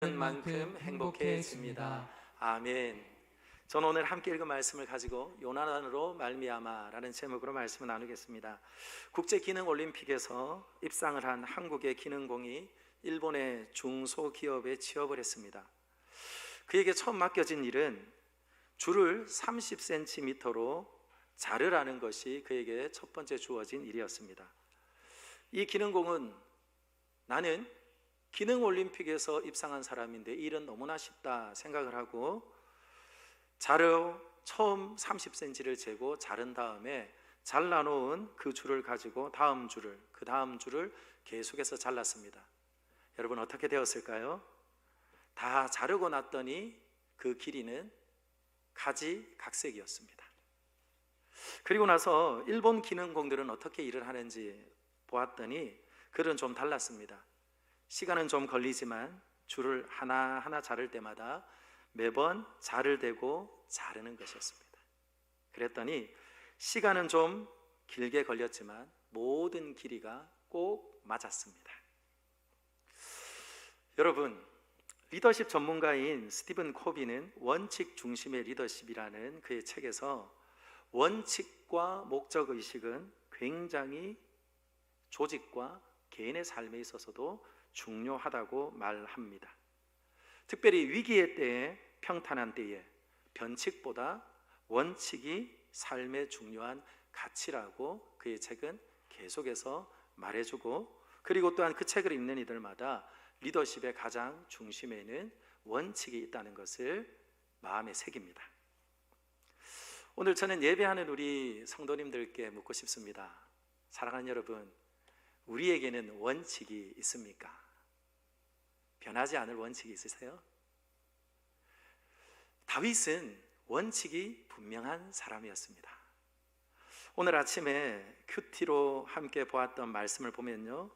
만큼 행복해집니다. 아멘. 저는 오늘 함께 읽은 말씀을 가지고 요나단으로 말미암아라는 제목으로 말씀을 나누겠습니다. 국제기능올림픽에서 입상을 한 한국의 기능공이 일본의 중소기업에 취업을 했습니다. 그에게 처음 맡겨진 일은 줄을 30cm로 자르라는 것이 그에게 첫 번째 주어진 일이었습니다. 이 기능공은 나는 기능올림픽에서 입상한 사람인데 일은 너무나 쉽다 생각을 하고 자르 처음 30cm를 재고 자른 다음에 잘라놓은 그 줄을 가지고 그 다음 줄을 계속해서 잘랐습니다. 여러분 어떻게 되었을까요? 다 자르고 났더니 그 길이는 가지각색이었습니다. 그리고 나서 일본 기능공들은 어떻게 일을 하는지 보았더니 그들은 좀 달랐습니다. 시간은 좀 걸리지만 줄을 하나하나 자를 때마다 매번 자를 대고 자르는 것이었습니다. 그랬더니 시간은 좀 길게 걸렸지만 모든 길이가 꼭 맞았습니다. 여러분, 리더십 전문가인 스티븐 코비는 원칙 중심의 리더십이라는 그의 책에서 원칙과 목적의식은 굉장히 조직과 개인의 삶에 있어서도 중요하다고 말합니다. 특별히 위기의 때에, 평탄한 때에 변칙보다 원칙이 삶의 중요한 가치라고 그의 책은 계속해서 말해주고, 그리고 또한 그 책을 읽는 이들마다 리더십의 가장 중심에는 원칙이 있다는 것을 마음에 새깁니다. 오늘 저는 예배하는 우리 성도님들께 묻고 싶습니다. 사랑하는 여러분, 우리에게는 원칙이 있습니까? 변하지 않을 원칙이 있으세요? 다윗은 원칙이 분명한 사람이었습니다. 오늘 아침에 큐티로 함께 보았던 말씀을 보면요,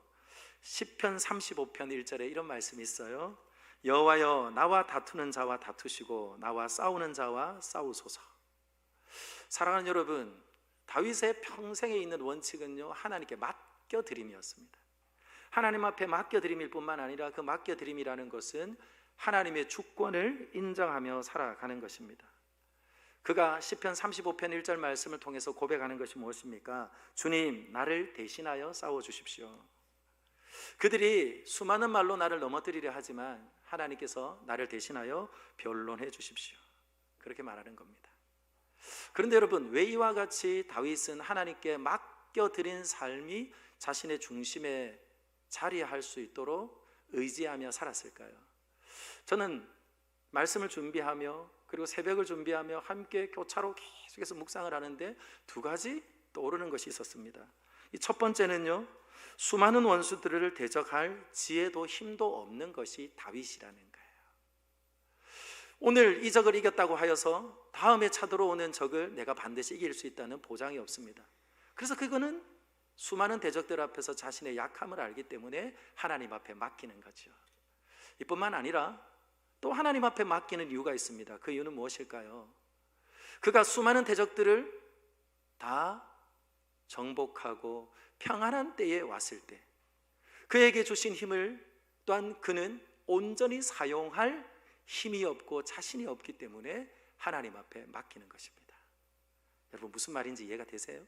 시편 35편 1절에 이런 말씀이 있어요. 여호와여, 나와 다투는 자와 다투시고 나와 싸우는 자와 싸우소서. 사랑하는 여러분, 다윗의 평생에 있는 원칙은요, 하나님께 맡겨드림이었습니다. 하나님 앞에 맡겨드림일 뿐만 아니라 그 맡겨드림이라는 것은 하나님의 주권을 인정하며 살아가는 것입니다. 그가 시편 35편 1절 말씀을 통해서 고백하는 것이 무엇입니까? 주님, 나를 대신하여 싸워주십시오. 그들이 수많은 말로 나를 넘어뜨리려 하지만 하나님께서 나를 대신하여 변론해 주십시오. 그렇게 말하는 겁니다. 그런데 여러분, 왜 이와 같이 다윗은 하나님께 맡겨드린 삶이 자신의 중심에 자리할 수 있도록 의지하며 살았을까요? 저는 말씀을 준비하며 그리고 새벽을 준비하며 함께 교차로 계속해서 묵상을 하는데 두 가지 떠오르는 것이 있었습니다. 이 첫 번째는요, 수많은 원수들을 대적할 지혜도 힘도 없는 것이 다윗이라는 거예요. 오늘 이 적을 이겼다고 하여서 다음에 쳐들어오는 적을 내가 반드시 이길 수 있다는 보장이 없습니다. 그래서 그거는 수많은 대적들 앞에서 자신의 약함을 알기 때문에 하나님 앞에 맡기는 거죠. 이뿐만 아니라 또 하나님 앞에 맡기는 이유가 있습니다. 그 이유는 무엇일까요? 그가 수많은 대적들을 다 정복하고 평안한 때에 왔을 때 그에게 주신 힘을 또한 그는 온전히 사용할 힘이 없고 자신이 없기 때문에 하나님 앞에 맡기는 것입니다. 여러분, 무슨 말인지 이해가 되세요?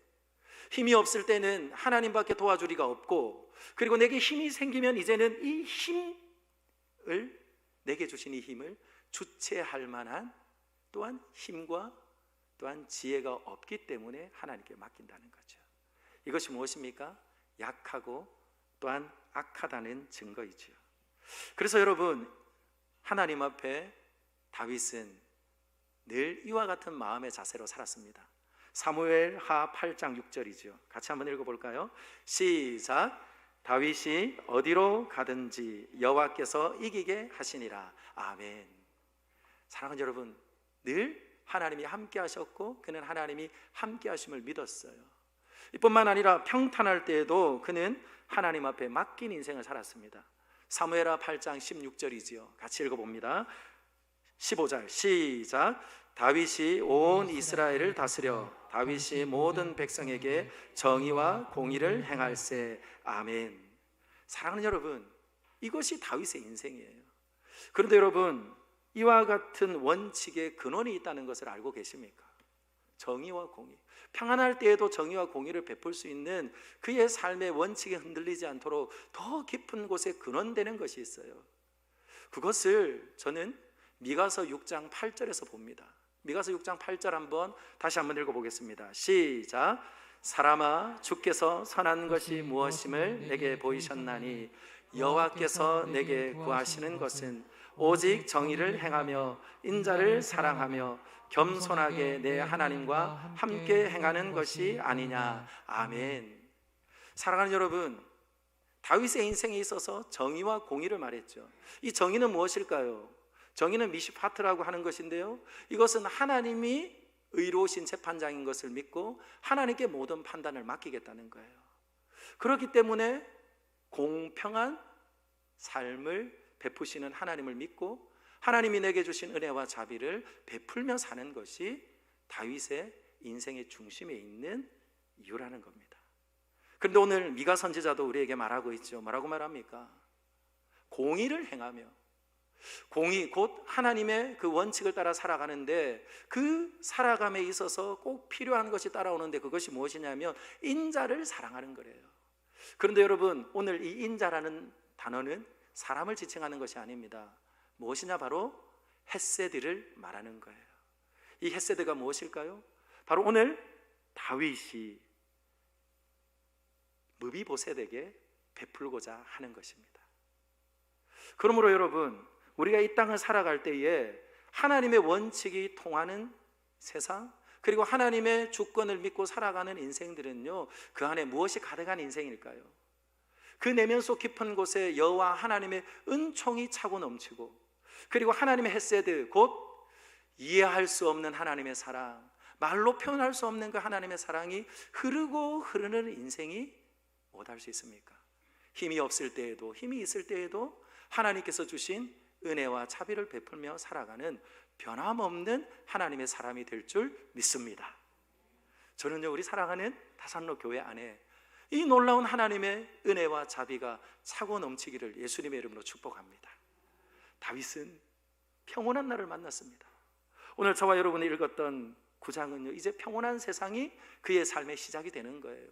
힘이 없을 때는 하나님밖에 도와줄 리가 없고, 그리고 내게 힘이 생기면 이제는 이 힘을, 내게 주신 이 힘을 주체할 만한 또한 힘과 또한 지혜가 없기 때문에 하나님께 맡긴다는 거죠. 이것이 무엇입니까? 약하고 또한 악하다는 증거이죠. 그래서 여러분, 하나님 앞에 다윗은 늘 이와 같은 마음의 자세로 살았습니다. 사무엘하 8장 6절이죠. 같이 한번 읽어볼까요? 시작. 다윗이 어디로 가든지 여호와께서 이기게 하시니라. 아멘. 사랑하는 여러분, 늘 하나님이 함께 하셨고 그는 하나님이 함께 하심을 믿었어요. 이뿐만 아니라 평탄할 때에도 그는 하나님 앞에 맡긴 인생을 살았습니다. 사무엘하 8장 16절이지요. 같이 읽어봅니다. 15절 시작. 다윗이 온 이스라엘을 다스려 다윗이 모든 백성에게 정의와 공의를 행할세. 아멘. 사랑하는 여러분, 이것이 다윗의 인생이에요. 그런데 여러분, 이와 같은 원칙의 근원이 있다는 것을 알고 계십니까? 정의와 공의. 평안할 때에도 정의와 공의를 베풀 수 있는 그의 삶의 원칙이 흔들리지 않도록 더 깊은 곳에 근원되는 것이 있어요. 그것을 저는 미가서 6장 8절에서 봅니다. 미가서 6장 8절 다시 한번 읽어보겠습니다. 시작. 사람아, 주께서 선한 것이 무엇임을 내게 보이셨나니 여호와께서 내게 구하시는 것은 오직 정의를 행하며 인자를 사랑하며 겸손하게 내 하나님과 함께 행하는 것이 아니냐. 아멘. 사랑하는 여러분, 다윗의 인생에 있어서 정의와 공의를 말했죠. 이 정의는 무엇일까요? 정의는 미시파트라고 하는 것인데요, 이것은 하나님이 의로우신 재판장인 것을 믿고 하나님께 모든 판단을 맡기겠다는 거예요. 그렇기 때문에 공평한 삶을 베푸시는 하나님을 믿고 하나님이 내게 주신 은혜와 자비를 베풀며 사는 것이 다윗의 인생의 중심에 있는 이유라는 겁니다. 그런데 오늘 미가 선지자도 우리에게 말하고 있죠. 뭐라고 말합니까? 공의를 행하며, 공의 곧 하나님의 그 원칙을 따라 살아가는데 그 살아감에 있어서 꼭 필요한 것이 따라오는데 그것이 무엇이냐면 인자를 사랑하는 거래요. 그런데 여러분, 오늘 이 인자라는 단어는 사람을 지칭하는 것이 아닙니다. 무엇이냐? 바로 헤세드를 말하는 거예요. 이 헤세드가 무엇일까요? 바로 오늘 다윗이 무비보셋에게 베풀고자 하는 것입니다. 그러므로 여러분, 우리가 이 땅을 살아갈 때에 하나님의 원칙이 통하는 세상, 그리고 하나님의 주권을 믿고 살아가는 인생들은요, 그 안에 무엇이 가득한 인생일까요? 그 내면 속 깊은 곳에 여호와 하나님의 은총이 차고 넘치고, 그리고 하나님의 헤세드, 곧 이해할 수 없는 하나님의 사랑, 말로 표현할 수 없는 그 하나님의 사랑이 흐르고 흐르는 인생이 못할 수 있습니까? 힘이 없을 때에도, 힘이 있을 때에도 하나님께서 주신 은혜와 자비를 베풀며 살아가는 변함없는 하나님의 사람이 될 줄 믿습니다. 저는요, 우리 사랑하는 다산로 교회 안에 이 놀라운 하나님의 은혜와 자비가 차고 넘치기를 예수님의 이름으로 축복합니다. 다윗은 평온한 날을 만났습니다. 오늘 저와 여러분이 읽었던 9장은요, 이제 평온한 세상이 그의 삶의 시작이 되는 거예요.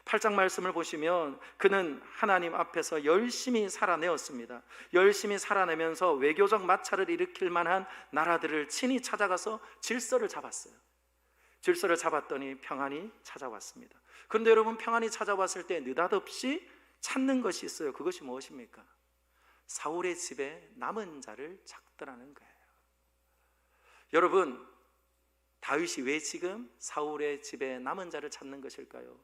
8장 말씀을 보시면 그는 하나님 앞에서 열심히 살아내었습니다. 열심히 살아내면서 외교적 마찰을 일으킬 만한 나라들을 친히 찾아가서 질서를 잡았어요. 질서를 잡았더니 평안이 찾아왔습니다. 그런데 여러분, 평안이 찾아왔을 때 느닷없이 찾는 것이 있어요. 그것이 무엇입니까? 사울의 집에 남은 자를 찾더라는 거예요. 여러분, 다윗이 왜 지금 사울의 집에 남은 자를 찾는 것일까요?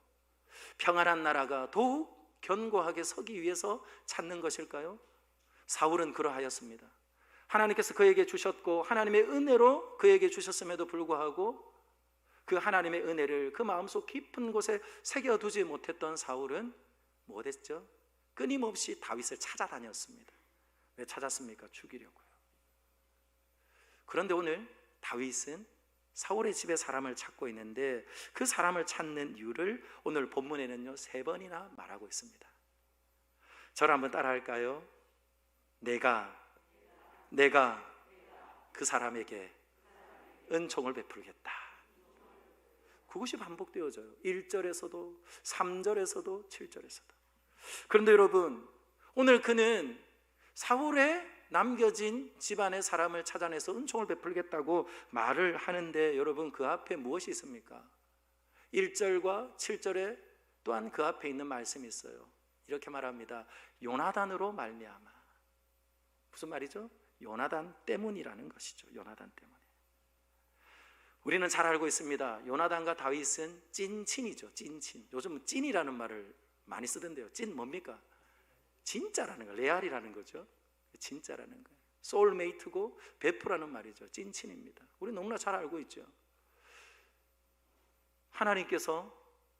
평안한 나라가 더욱 견고하게 서기 위해서 찾는 것일까요? 사울은 그러하였습니다. 하나님께서 그에게 주셨고 하나님의 은혜로 그에게 주셨음에도 불구하고 그 하나님의 은혜를 그 마음속 깊은 곳에 새겨두지 못했던 사울은 못했죠? 끊임없이 다윗을 찾아다녔습니다. 왜 찾았습니까? 죽이려고요. 그런데 오늘 다윗은 사울의 집에 사람을 찾고 있는데 그 사람을 찾는 이유를 오늘 본문에는요 3번이나 말하고 있습니다. 저를 한번 따라할까요? 내가 그 사람에게 은총을 베풀겠다. 그것이 반복되어져요. 1절에서도 3절에서도 7절에서도. 그런데 여러분, 오늘 그는 사울의 남겨진 집안의 사람을 찾아내서 은총을 베풀겠다고 말을 하는데 여러분, 그 앞에 무엇이 있습니까? 1절과 7절에 또한 그 앞에 있는 말씀이 있어요. 이렇게 말합니다. 요나단으로 말미암아. 무슨 말이죠? 요나단 때문이라는 것이죠. 요나단 때문에. 우리는 잘 알고 있습니다. 요나단과 다윗은 찐친이죠. 찐친. 요즘은 찐이라는 말을 많이 쓰던데요. 찐 뭡니까? 진짜라는 거, 레알이라는 거죠. 진짜라는 거예요. 소울메이트고 베프라는 말이죠. 찐친입니다. 우리 너무나 잘 알고 있죠. 하나님께서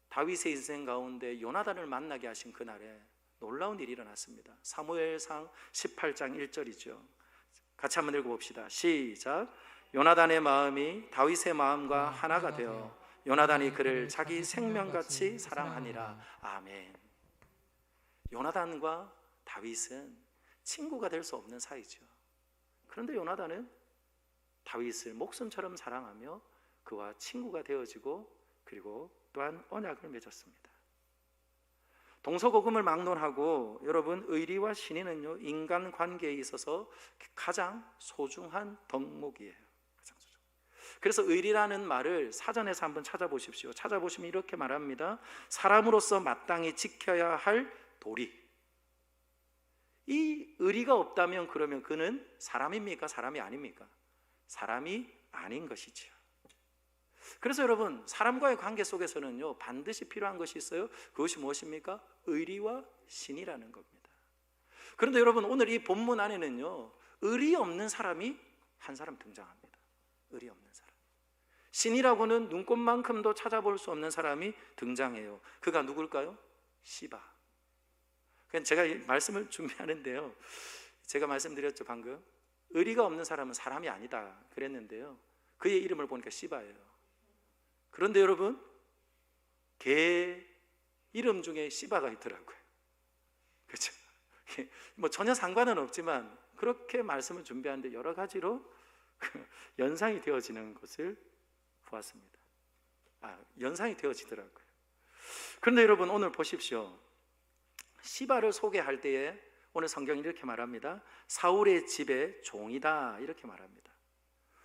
다윗의 인생 가운데 요나단을 만나게 하신 그날에 놀라운 일이 일어났습니다. 사무엘상 18장 1절이죠. 같이 한번 읽어봅시다. 시작. 요나단의 마음이 다윗의 마음과 하나가 되어 요나단이 그를 자기 생명같이 사랑하니라. 아멘. 요나단과 다윗은 친구가 될 수 없는 사이죠. 그런데 요나단은 다윗을 목숨처럼 사랑하며 그와 친구가 되어지고 그리고 또한 언약을 맺었습니다. 동서고금을 막론하고 여러분, 의리와 신의는요, 인간관계에 있어서 가장 소중한 덕목이에요. 가장 소중. 그래서 의리라는 말을 사전에서 한번 찾아보십시오. 찾아보시면 이렇게 말합니다. 사람으로서 마땅히 지켜야 할 도리. 이 의리가 없다면 그러면 그는 사람입니까? 사람이 아닙니까? 사람이 아닌 것이지요. 그래서 여러분, 사람과의 관계 속에서는요, 반드시 필요한 것이 있어요. 그것이 무엇입니까? 의리와 신이라는 겁니다. 그런데 여러분, 오늘 이 본문 안에는요, 의리 없는 사람이 한 사람 등장합니다. 의리 없는 사람. 신이라고는 눈꼽만큼도 찾아볼 수 없는 사람이 등장해요. 그가 누굴까요? 시바. 제가 이 말씀을 준비하는데요, 제가 말씀드렸죠 방금. 의리가 없는 사람은 사람이 아니다 그랬는데요, 그의 이름을 보니까 시바예요. 그런데 여러분, 개 이름 중에 시바가 있더라고요. 그렇죠? 뭐 전혀 상관은 없지만 그렇게 말씀을 준비하는데 여러 가지로 연상이 되어지는 것을 보았습니다. 연상이 되어지더라고요. 그런데 여러분, 오늘 보십시오. 시바를 소개할 때에 오늘 성경이 이렇게 말합니다. 사울의 집의 종이다 이렇게 말합니다.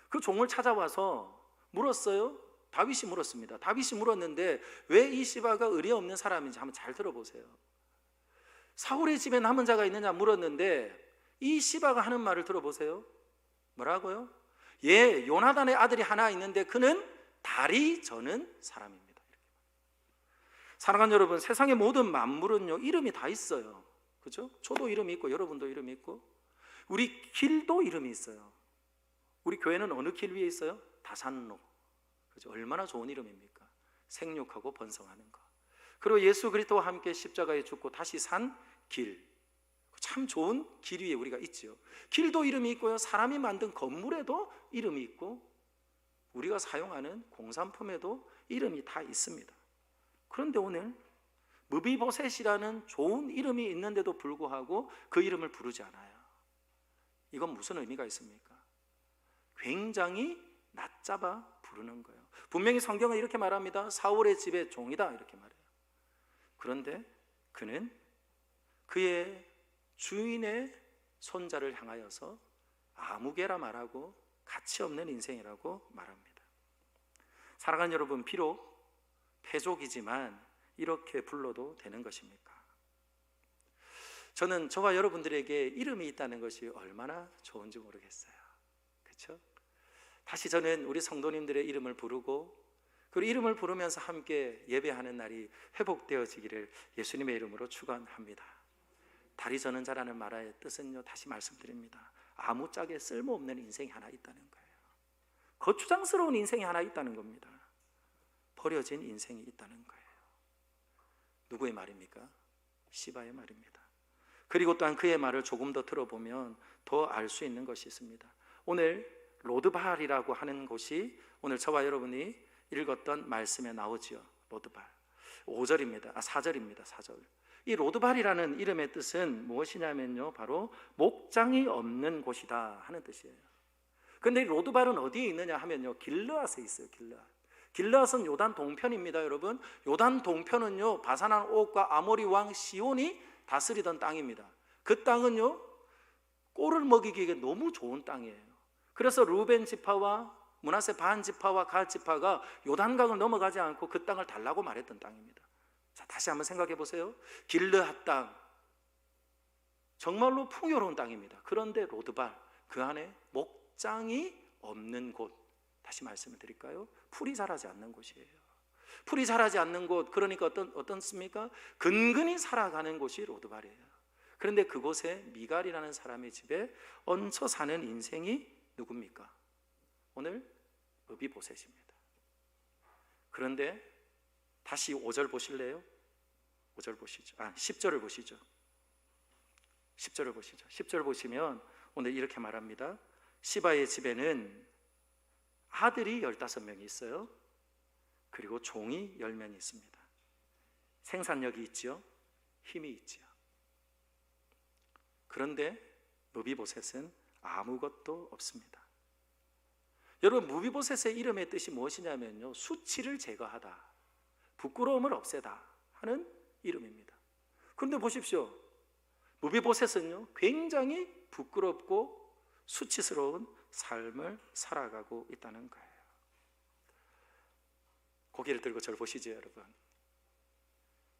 그 종을 찾아와서 물었어요. 다윗이 물었습니다. 다윗이 물었는데 왜 이 시바가 의리 없는 사람인지 한번 잘 들어보세요. 사울의 집에 남은 자가 있느냐 물었는데 이 시바가 하는 말을 들어보세요. 뭐라고요? 예, 요나단의 아들이 하나 있는데 그는 다리 저는 사람입니다. 사랑하는 여러분, 세상의 모든 만물은요, 이름이 다 있어요. 그렇죠? 저도 이름이 있고 여러분도 이름이 있고, 우리 길도 이름이 있어요. 우리 교회는 어느 길 위에 있어요? 다산로. 그렇죠? 얼마나 좋은 이름입니까? 생육하고 번성하는 것. 그리고 예수 그리스도와 함께 십자가에 죽고 다시 산 길. 참 좋은 길 위에 우리가 있죠. 길도 이름이 있고요, 사람이 만든 건물에도 이름이 있고, 우리가 사용하는 공산품에도 이름이 다 있습니다. 그런데 오늘 무비보셋이라는 좋은 이름이 있는데도 불구하고 그 이름을 부르지 않아요. 이건 무슨 의미가 있습니까? 굉장히 낮잡아 부르는 거예요. 분명히 성경은 이렇게 말합니다. 사울의 집의 종이다 이렇게 말해요. 그런데 그는 그의 주인의 손자를 향하여서 아무개라 말하고 가치 없는 인생이라고 말합니다. 사랑하는 여러분, 비록 패족이지만 이렇게 불러도 되는 것입니까? 저는 저와 여러분들에게 이름이 있다는 것이 얼마나 좋은지 모르겠어요. 그렇죠? 다시 저는 우리 성도님들의 이름을 부르고, 그리고 이름을 부르면서 함께 예배하는 날이 회복되어지기를 예수님의 이름으로 축원합니다. 다리 저는 자라는 말의 뜻은요, 다시 말씀드립니다. 아무짝에 쓸모없는 인생이 하나 있다는 거예요. 거추장스러운 인생이 하나 있다는 겁니다. 버려진 인생이 있다는 거예요. 누구의 말입니까? 시바의 말입니다. 그리고 또한 그의 말을 조금 더 들어보면 더 알 수 있는 것이 있습니다. 오늘 로드발이라고 하는 곳이 오늘 저와 여러분이 읽었던 말씀에 나오지요. 로드발 5절입니다. 4절입니다. 4절. 이 로드발이라는 이름의 뜻은 무엇이냐면요, 바로 목장이 없는 곳이다 하는 뜻이에요. 그런데 이 로드발은 어디에 있느냐 하면요, 길르앗에 있어요. 길르앗은 요단 동편입니다. 여러분, 요단 동편은요, 바산왕 옥과 아모리 왕 시온이 다스리던 땅입니다. 그 땅은요, 꼴을 먹이기에 너무 좋은 땅이에요. 그래서 루벤 지파와 므낫세 반 지파와 갓 지파가 요단강을 넘어가지 않고 그 땅을 달라고 말했던 땅입니다. 자, 다시 한번 생각해 보세요. 길르앗 땅, 정말로 풍요로운 땅입니다. 그런데 로드발, 그 안에 목장이 없는 곳, 다시 말씀을 드릴까요? 풀이 자라지 않는 곳이에요. 풀이 자라지 않는 곳, 그러니까 어떻습니까? 근근히 살아가는 곳이 로드발이에요. 그런데 그곳에 미갈이라는 사람의 집에 얹혀 사는 인생이 누굽니까? 오늘 무비보셋입니다. 그런데 다시 5절 보실래요? 5절 보시죠. 10절을 보시죠. 10절을 보시죠. 10절 보시면 오늘 이렇게 말합니다. 시바의 집에는 아들이 15명이 있어요. 그리고 종이 10명이 있습니다. 생산력이 있지요. 힘이 있지요. 그런데 무비보셋은 아무것도 없습니다. 여러분, 무비보셋의 이름의 뜻이 무엇이냐면요, 수치를 제거하다, 부끄러움을 없애다 하는 이름입니다. 그런데 보십시오, 무비보셋은요 굉장히 부끄럽고 수치스러운 삶을 살아가고 있다는 거예요. 고개를 들고 저를 보시죠, 여러분.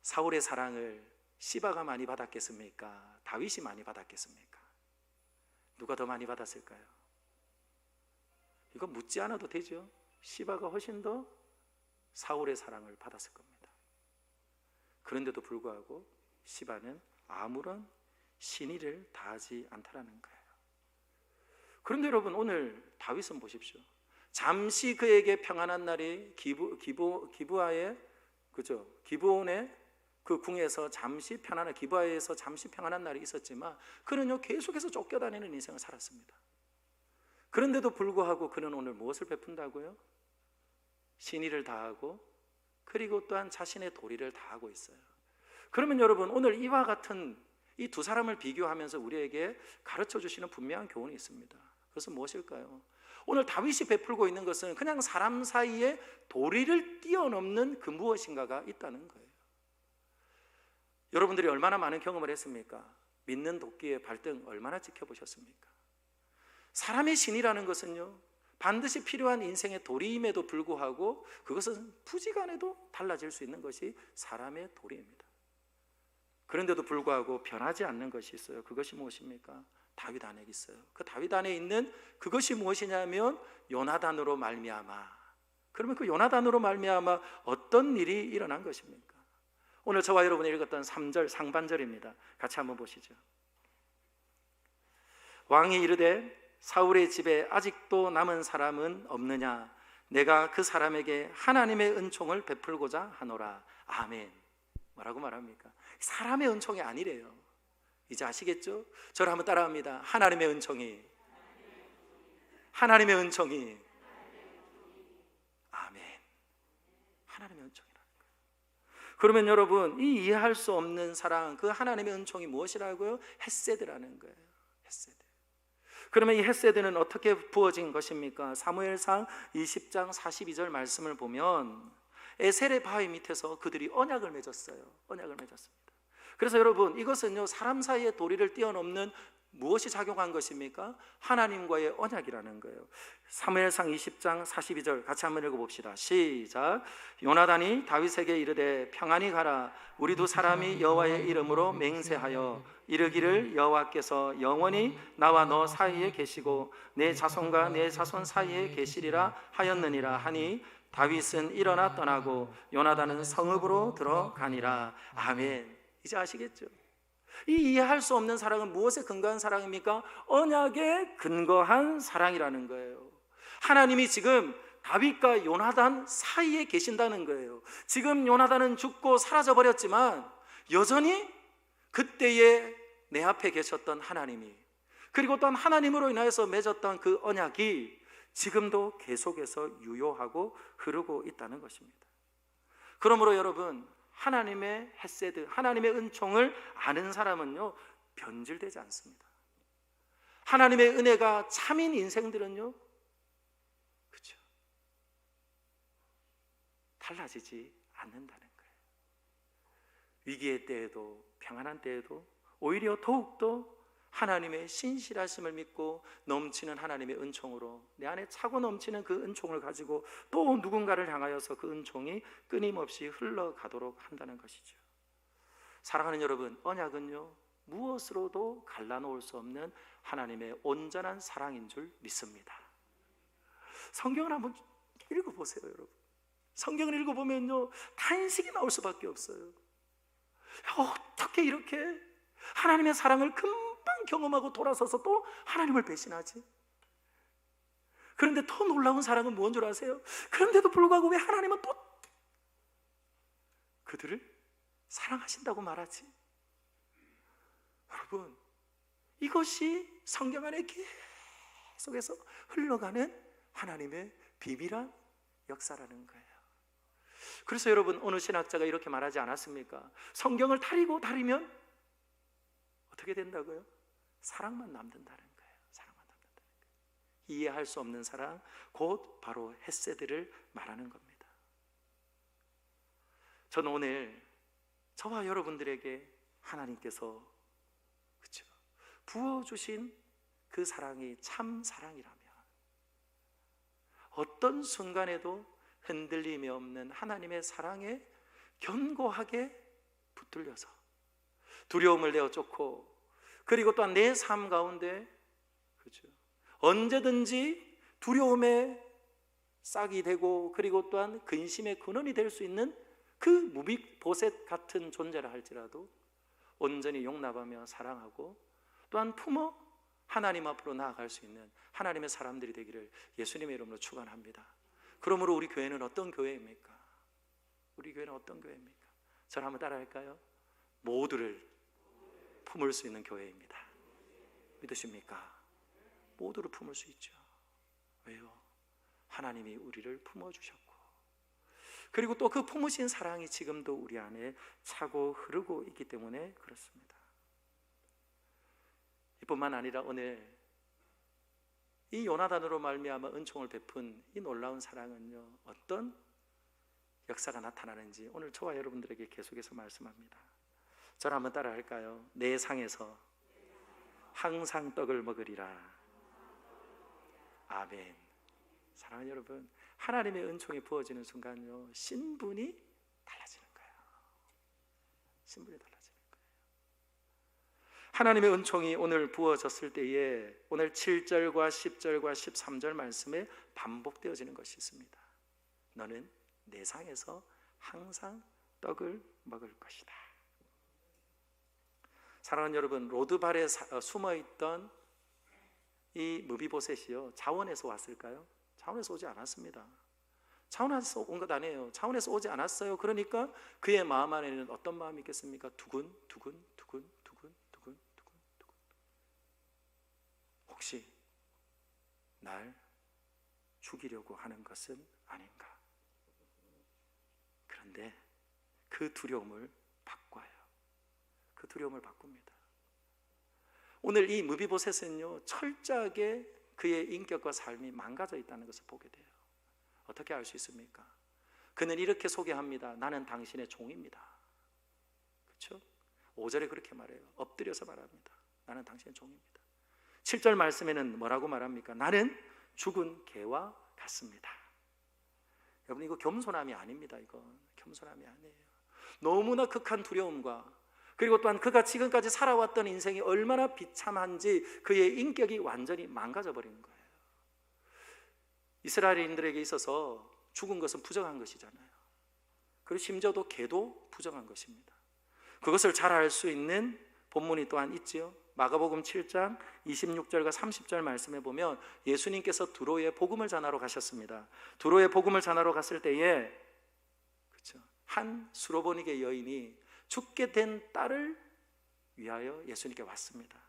사울의 사랑을 시바가 많이 받았겠습니까? 다윗이 많이 받았겠습니까? 누가 더 많이 받았을까요? 이거 묻지 않아도 되죠. 시바가 훨씬 더 사울의 사랑을 받았을 겁니다. 그런데도 불구하고 시바는 아무런 신의를 다하지 않다라는 거예요. 그런데 여러분, 오늘 다윗은 보십시오. 잠시 그에게 평안한 날이 기브아의, 그죠? 기브온의 그 궁에서 잠시 편안한, 기브아에서 잠시 평안한 날이 있었지만 그는요 계속해서 쫓겨다니는 인생을 살았습니다. 그런데도 불구하고 그는 오늘 무엇을 베푼다고요? 신의를 다하고, 그리고 또한 자신의 도리를 다하고 있어요. 그러면 여러분, 오늘 이와 같은 이 두 사람을 비교하면서 우리에게 가르쳐 주시는 분명한 교훈이 있습니다. 그것은 무엇일까요? 오늘 다윗이 베풀고 있는 것은 그냥 사람 사이에 도리를 뛰어넘는 그 무엇인가가 있다는 거예요. 여러분들이 얼마나 많은 경험을 했습니까? 믿는 도끼의 발등 얼마나 지켜보셨습니까? 사람의 신이라는 것은요 반드시 필요한 인생의 도리임에도 불구하고 그것은 부지간에도 달라질 수 있는 것이 사람의 도리입니다. 그런데도 불구하고 변하지 않는 것이 있어요. 그것이 무엇입니까? 다윗 안에 있어요. 그 다윗 안에 있는 그것이 무엇이냐면 요나단으로 말미암아. 그러면 그 요나단으로 말미암아 어떤 일이 일어난 것입니까? 오늘 저와 여러분이 읽었던 3절 상반절입니다. 같이 한번 보시죠. 왕이 이르되 사울의 집에 아직도 남은 사람은 없느냐? 내가 그 사람에게 하나님의 은총을 베풀고자 하노라. 아멘. 뭐라고 말합니까? 사람의 은총이 아니래요. 이제 아시겠죠? 저를 한번 따라합니다. 하나님의 은총이, 하나님의 은총이, 아멘. 하나님의 은총이라는 거예요. 그러면 여러분, 이 이해할 수 없는 사랑, 그 하나님의 은총이 무엇이라고요? 헤세드라는 거예요. 헤세드. 그러면 이 헤세드는 어떻게 부어진 것입니까? 사무엘상 20장 42절 말씀을 보면 에셀의 바위 밑에서 그들이 언약을 맺었어요. 언약을 맺었습니다. 그래서 여러분, 이것은요 사람 사이의 도리를 뛰어넘는 무엇이 작용한 것입니까? 하나님과의 언약이라는 거예요. 사무엘상 20장 42절 같이 한번 읽어봅시다. 시작. 요나단이 다윗에게 이르되 평안히 가라. 우리 두 사람이 여호와의 이름으로 맹세하여 이르기를 여호와께서 영원히 나와 너 사이에 계시고 내 자손과 내 자손 사이에 계시리라 하였느니라 하니 다윗은 일어나 떠나고 요나단은 성읍으로 들어가니라. 아멘. 이제 아시겠죠? 이 이해할 수 없는 사랑은 무엇에 근거한 사랑입니까? 언약에 근거한 사랑이라는 거예요. 하나님이 지금 다윗과 요나단 사이에 계신다는 거예요. 지금 요나단은 죽고 사라져버렸지만 여전히 그때에 내 앞에 계셨던 하나님이, 그리고 또한 하나님으로 인하여서 맺었던 그 언약이 지금도 계속해서 유효하고 흐르고 있다는 것입니다. 그러므로 여러분, 하나님의 헤세드, 하나님의 은총을 아는 사람은요 변질되지 않습니다. 하나님의 은혜가 참인 인생들은요, 그렇죠, 달라지지 않는다는 거예요. 위기의 때에도 평안한 때에도 오히려 더욱더 하나님의 신실하심을 믿고 넘치는 하나님의 은총으로 내 안에 차고 넘치는 그 은총을 가지고 또 누군가를 향하여서 그 은총이 끊임없이 흘러가도록 한다는 것이죠. 사랑하는 여러분, 언약은요 무엇으로도 갈라놓을 수 없는 하나님의 온전한 사랑인 줄 믿습니다. 성경을 한번 읽어보세요, 여러분. 성경을 읽어보면요 탄식이 나올 수밖에 없어요. 어떻게 이렇게 하나님의 사랑을 금방 경험하고 돌아서서 또 하나님을 배신하지? 그런데 더 놀라운 사랑은 무엇인 줄 아세요? 그런데도 불구하고 왜 하나님은 또 그들을 사랑하신다고 말하지? 여러분, 이것이 성경 안에 계속해서 흘러가는 하나님의 비밀한 역사라는 거예요. 그래서 여러분, 어느 신학자가 이렇게 말하지 않았습니까? 성경을 다리고 다리면 어떻게 된다고요? 사랑만 남는다는 거예요. 사랑만 남는다. 이해할 수 없는 사랑, 곧 바로 헤세드를 말하는 겁니다. 저는 오늘 저와 여러분들에게 하나님께서 그렇죠? 부어주신 그 사랑이 참 사랑이라면 어떤 순간에도 흔들림이 없는 하나님의 사랑에 견고하게 붙들려서 두려움을 내어 쫓고, 그리고 또한 내 삶 가운데 그렇죠? 언제든지 두려움의 싹이 되고, 그리고 또한 근심의 근원이 될 수 있는 그 무비보셋 같은 존재라 할지라도 온전히 용납하며 사랑하고 또한 품어 하나님 앞으로 나아갈 수 있는 하나님의 사람들이 되기를 예수님의 이름으로 축원합니다. 그러므로 우리 교회는 어떤 교회입니까? 우리 교회는 어떤 교회입니까? 저를 한번 따라 할까요? 모두를 품을 수 있는 교회입니다. 믿으십니까? 모두를 품을 수 있죠. 왜요? 하나님이 우리를 품어주셨고, 그리고 또 그 품으신 사랑이 지금도 우리 안에 차고 흐르고 있기 때문에 그렇습니다. 이뿐만 아니라 오늘 이 요나단으로 말미암아 은총을 베푼 이 놀라운 사랑은요, 어떤 역사가 나타나는지 오늘 저와 여러분들에게 계속해서 말씀합니다. 저를 한번 따라 할까요? 내 상에서 항상 떡을 먹으리라. 아멘. 사랑하는 여러분, 하나님의 은총이 부어지는 순간요, 신분이 달라지는 거예요. 신분이 달라지는 거예요. 하나님의 은총이 오늘 부어졌을 때에 오늘 7절과 10절과 13절 말씀에 반복되어지는 것이 있습니다. 너는 내 상에서 항상 떡을 먹을 것이다. 사랑하는 여러분, 로드발에 숨어있던 이 무비보셋이요, 자원에서 왔을까요? 차원에서 오지 않았습니다. 차원에서 온 것 아니에요. 차원에서 오지 않았어요. 그러니까 그의 마음 안에는 어떤 마음이 있겠습니까? 두근. 혹시 날 죽이려고 하는 것은 아닌가? 그런데 그 두려움을 바꿔요. 그 두려움을 바꿉니다. 오늘 이 무비보셋은요, 철저하게 그의 인격과 삶이 망가져 있다는 것을 보게 돼요. 어떻게 알 수 있습니까? 그는 이렇게 소개합니다. 나는 당신의 종입니다. 그렇죠? 5절에 그렇게 말해요. 엎드려서 말합니다. 나는 당신의 종입니다. 7절 말씀에는 뭐라고 말합니까? 나는 죽은 개와 같습니다. 여러분, 이거 겸손함이 아닙니다. 이건 겸손함이 아니에요. 너무나 극한 두려움과, 그리고 또한 그가 지금까지 살아왔던 인생이 얼마나 비참한지 그의 인격이 완전히 망가져 버린 거예요. 이스라엘인들에게 있어서 죽은 것은 부정한 것이잖아요. 그리고 심지어 또 개도 부정한 것입니다. 그것을 잘 알 수 있는 본문이 또한 있지요. 마가복음 7장 26절과 30절 말씀에 보면 예수님께서 두로에 복음을 전하러 가셨습니다. 두로에 복음을 전하러 갔을 때에 그렇죠, 한 수로보니게 여인이 죽게 된 딸을 위하여 예수님께 왔습니다.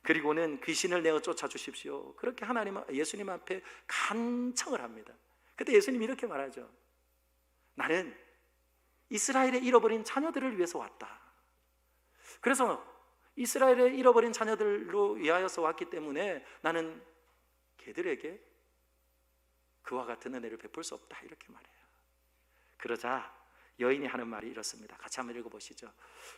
그리고는 귀신을 내어 쫓아주십시오. 그렇게 예수님 앞에 간청을 합니다. 그때 예수님이 이렇게 말하죠. 나는 이스라엘의 잃어버린 자녀들을 위해서 왔다. 그래서 이스라엘의 잃어버린 자녀들로 위하여서 왔기 때문에 나는 걔들에게 그와 같은 은혜를 베풀 수 없다. 이렇게 말해요. 그러자 여인이 하는 말이 이렇습니다. 같이 한번 읽어보시죠.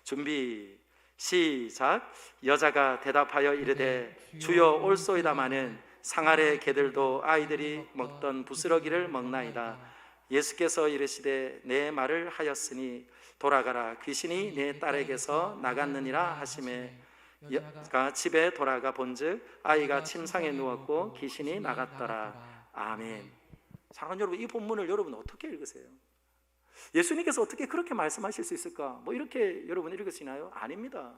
준비 시작. 여자가 대답하여 이르되 주여 올소이다마는 상아래 개들도 아이들이 먹던 부스러기를 먹나이다. 예수께서 이르시되 내 말을 하였으니 돌아가라. 귀신이 내 딸에게서 나갔느니라 하시매 여자가 집에 돌아가 본즉 아이가 침상에 누웠고 귀신이 나갔더라. 아멘. 사랑하는 여러분, 이 본문을 여러분 어떻게 읽으세요? 예수님께서 어떻게 그렇게 말씀하실 수 있을까? 뭐 이렇게 여러분 읽으시나요? 아닙니다.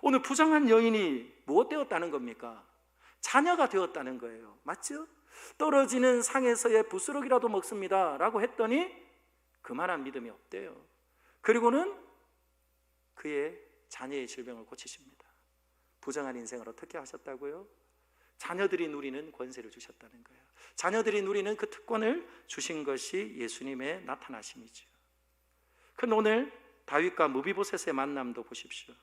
오늘 부정한 여인이 무엇 되었다는 겁니까? 자녀가 되었다는 거예요. 맞죠? 떨어지는 상에서의 부스러기라도 먹습니다 라고 했더니 그만한 믿음이 없대요. 그리고는 그의 자녀의 질병을 고치십니다. 부정한 인생을 어떻게 하셨다고요? 자녀들이 누리는 권세를 주셨다는 거예요. 자녀들이 누리는 그 특권을 주신 것이 예수님의 나타나심이죠. 그런데 오늘 다윗과 무비보셋의 만남도 보십시오.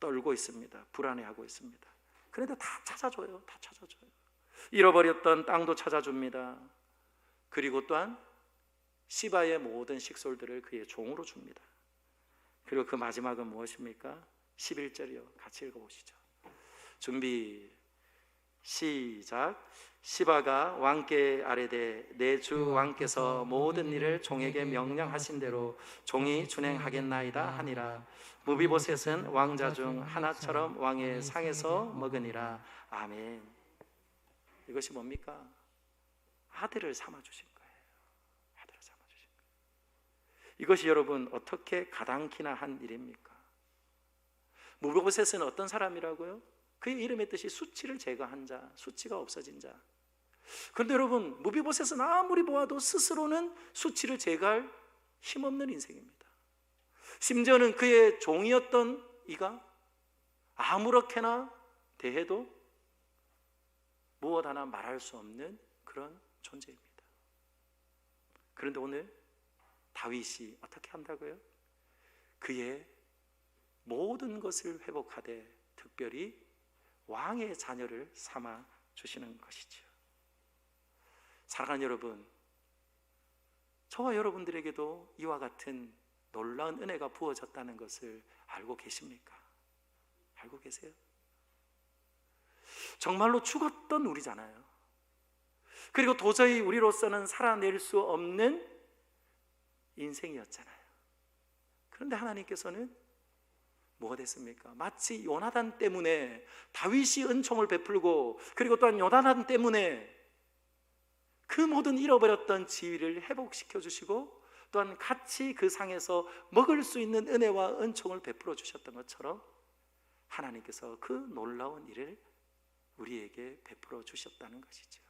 떨고 있습니다. 불안해하고 있습니다. 그런데 다 찾아줘요. 다 찾아줘요. 잃어버렸던 땅도 찾아줍니다. 그리고 또한 시바의 모든 식솔들을 그의 종으로 줍니다. 그리고 그 마지막은 무엇입니까? 11절이요. 같이 읽어보시죠. 준비 시작. 시바가 왕께 아뢰되 내 주 왕께서 모든 일을 종에게 명령하신 대로 종이 준행하겠나이다 하니라. 무비보셋은 왕자 중 하나처럼 왕의 상에서 먹으니라. 아멘. 이것이 뭡니까? 아들을 삼아주신 거예요. 아들을 삼아주신 거예요. 이것이 여러분 어떻게 가당키나 한 일입니까? 무비보셋은 어떤 사람이라고요? 그의 이름의 뜻이 수치를 제거한 자, 수치가 없어진 자. 그런데 여러분, 무비보셋은 아무리 보아도 스스로는 수치를 제거할 힘없는 인생입니다. 심지어는 그의 종이었던 이가 아무렇게나 대해도 무엇 하나 말할 수 없는 그런 존재입니다. 그런데 오늘 다윗이 어떻게 한다고요? 그의 모든 것을 회복하되 특별히 왕의 자녀를 삼아 주시는 것이죠. 사랑하는 여러분, 저와 여러분들에게도 이와 같은 놀라운 은혜가 부어졌다는 것을 알고 계십니까? 알고 계세요? 정말로 죽었던 우리잖아요. 그리고 도저히 우리로서는 살아낼 수 없는 인생이었잖아요. 그런데 하나님께서는 뭐가 됐습니까? 마치 요나단 때문에 다윗이 은총을 베풀고, 그리고 또한 요나단 때문에 그 모든 잃어버렸던 지위를 회복시켜 주시고, 또한 같이 그 상에서 먹을 수 있는 은혜와 은총을 베풀어 주셨던 것처럼 하나님께서 그 놀라운 일을 우리에게 베풀어 주셨다는 것이죠.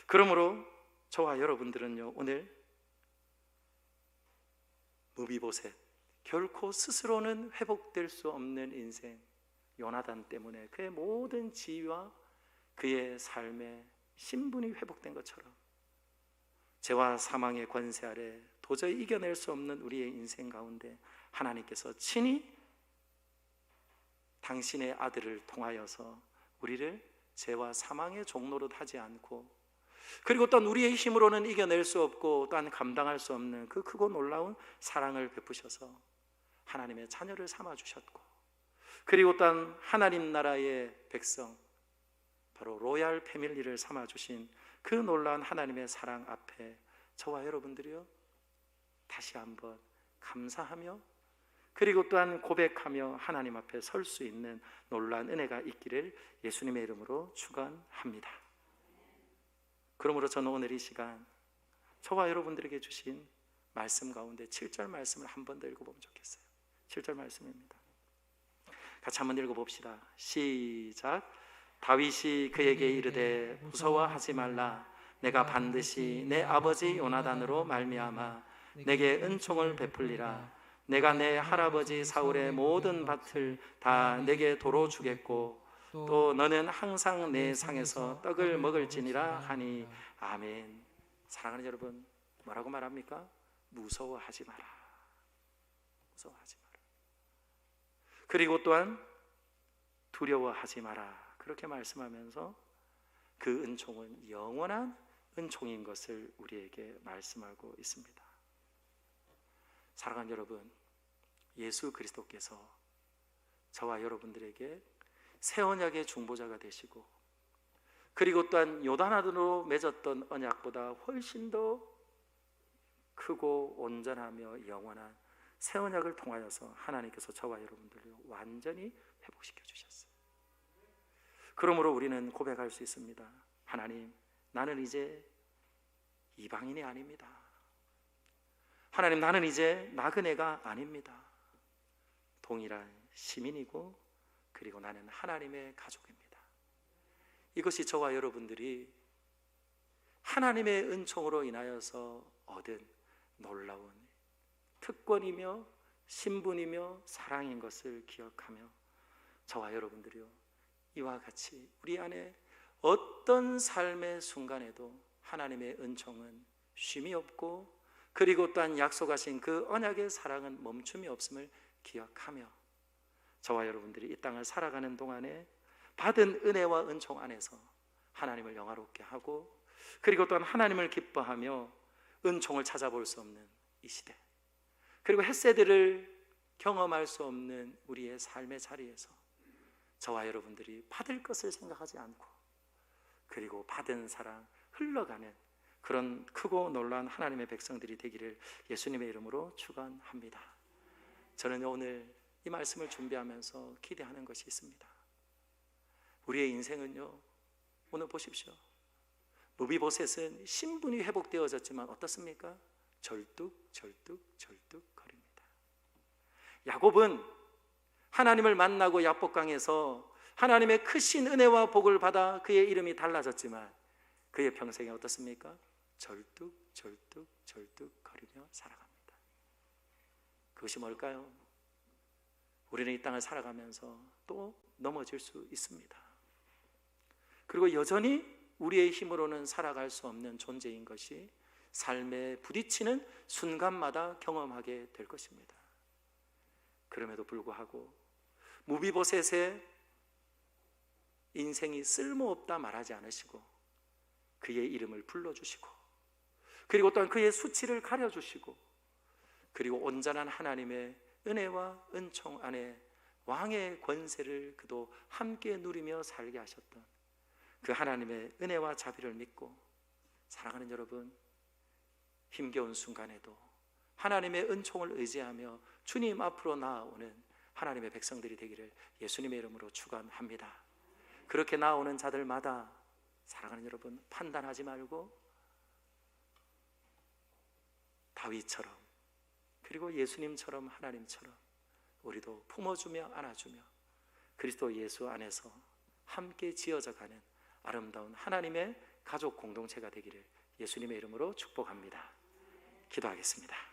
그러므로 저와 여러분들은요, 오늘 무비보셋, 결코 스스로는 회복될 수 없는 인생, 요나단 때문에 그의 모든 지위와 그의 삶의 신분이 회복된 것처럼 죄와 사망의 권세 아래 도저히 이겨낼 수 없는 우리의 인생 가운데 하나님께서 친히 당신의 아들을 통하여서 우리를 죄와 사망의 종노릇 하지 않고, 그리고 또한 우리의 힘으로는 이겨낼 수 없고 또한 감당할 수 없는 그 크고 놀라운 사랑을 베푸셔서 하나님의 자녀를 삼아주셨고, 그리고 또한 하나님 나라의 백성, 바로 로얄 패밀리를 삼아주신 그 놀라운 하나님의 사랑 앞에 저와 여러분들이요, 다시 한번 감사하며, 그리고 또한 고백하며 하나님 앞에 설 수 있는 놀라운 은혜가 있기를 예수님의 이름으로 축원합니다. 그러므로 저는 오늘 이 시간 저와 여러분들에게 주신 말씀 가운데 7절 말씀을 한 번 더 읽어보면 좋겠어요. 7절 말씀입니다. 같이 한번 읽어봅시다. 시작. 다윗이 그에게 이르되 무서워하지 말라. 내가 반드시 내 아버지 요나단으로 말미암아 내게 은총을 베풀리라. 내가 내 할아버지 사울의 모든 밭을 다 내게 도로 주겠고 또 너는 항상 내 상에서 떡을 먹을지니라 하니 아멘. 사랑하는 여러분, 뭐라고 말합니까? 무서워하지 마라. 무서워하지 마라. 그리고 또한 두려워하지 마라. 그렇게 말씀하면서 그 은총은 영원한 은총인 것을 우리에게 말씀하고 있습니다. 사랑하는 여러분, 예수 그리스도께서 저와 여러분들에게 새 언약의 중보자가 되시고, 그리고 또한 요단하드로 맺었던 언약보다 훨씬 더 크고 온전하며 영원한 새 언약을 통하여서 하나님께서 저와 여러분들을 완전히 회복시켜 주셨어요. 그러므로 우리는 고백할 수 있습니다. 하나님, 나는 이제 이방인이 아닙니다. 하나님, 나는 이제 나그네가 아닙니다. 동일한 시민이고, 그리고 나는 하나님의 가족입니다. 이것이 저와 여러분들이 하나님의 은총으로 인하여서 얻은 놀라운 특권이며 신분이며 사랑인 것을 기억하며 저와 여러분들이요, 이와 같이 우리 안에 어떤 삶의 순간에도 하나님의 은총은 쉼이 없고, 그리고 또한 약속하신 그 언약의 사랑은 멈춤이 없음을 기억하며 저와 여러분들이 이 땅을 살아가는 동안에 받은 은혜와 은총 안에서 하나님을 영화롭게 하고, 그리고 또한 하나님을 기뻐하며 은총을 찾아볼 수 없는 이 시대, 그리고 헷세대를 경험할 수 없는 우리의 삶의 자리에서 저와 여러분들이 받을 것을 생각하지 않고, 그리고 받은 사랑 흘러가는 그런 크고 놀라운 하나님의 백성들이 되기를 예수님의 이름으로 축원합니다. 저는 오늘 이 말씀을 준비하면서 기대하는 것이 있습니다. 우리의 인생은요, 오늘 보십시오. 무비보셋은 신분이 회복되어졌지만 어떻습니까? 절뚝 거립니다. 야곱은 하나님을 만나고 야복강에서 하나님의 크신 은혜와 복을 받아 그의 이름이 달라졌지만 그의 평생이 어떻습니까? 절뚝 거리며 살아갑니다. 그것이 뭘까요? 우리는 이 땅을 살아가면서 또 넘어질 수 있습니다. 그리고 여전히 우리의 힘으로는 살아갈 수 없는 존재인 것이 삶에 부딪히는 순간마다 경험하게 될 것입니다. 그럼에도 불구하고 무비보셋의 인생이 쓸모없다 말하지 않으시고 그의 이름을 불러주시고, 그리고 또한 그의 수치를 가려주시고, 그리고 온전한 하나님의 은혜와 은총 안에 왕의 권세를 그도 함께 누리며 살게 하셨던 그 하나님의 은혜와 자비를 믿고, 사랑하는 여러분, 힘겨운 순간에도 하나님의 은총을 의지하며 주님 앞으로 나아오는 하나님의 백성들이 되기를 예수님의 이름으로 축원합니다. 그렇게 나아오는 자들마다 사랑하는 여러분, 판단하지 말고 다윗처럼, 그리고 예수님처럼, 하나님처럼 우리도 품어주며 안아주며 그리스도 예수 안에서 함께 지어져가는 아름다운 하나님의 가족 공동체가 되기를 예수님의 이름으로 축복합니다. 기도하겠습니다.